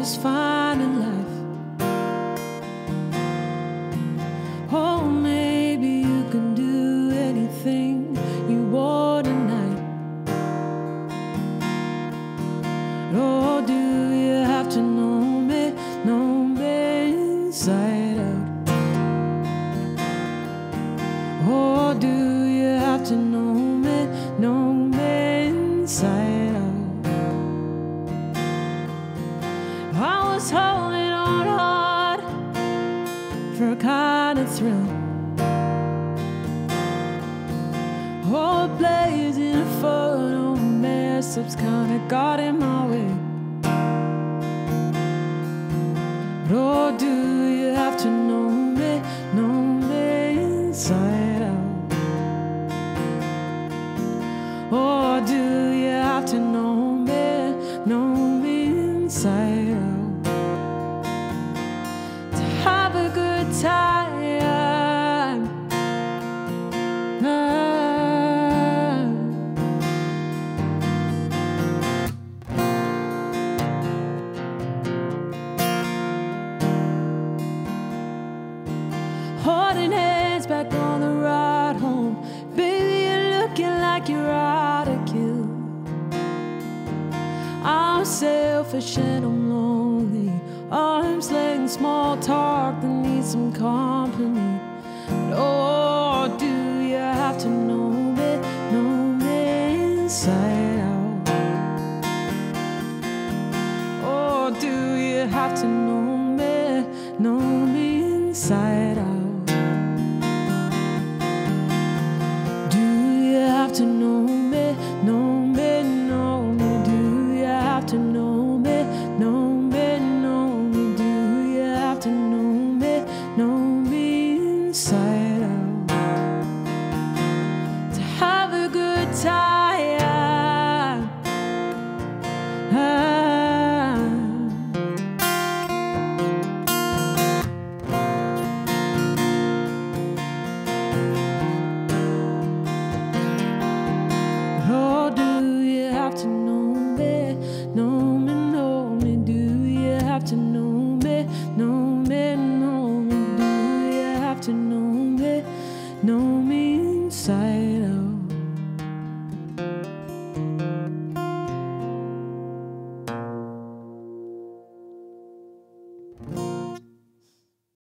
just fine in life. Oh, maybe you can do anything you want tonight. Oh, do you have to know me inside out? Oh, do you have to know me inside out? I was holding on hard for a kind of thrill. Oh, blazing a photo mess ups kinda got in my way. But oh, do you have to know me inside out? Oh, do you have to know me inside out? To have a good time. Holding hands back on the ride home. Baby, you're looking like you're out of kill. I'm selfish and I'm lonely. Arms length small talk that needs some company. But oh, do you have to know me inside out? Oh, do you have to know me inside out?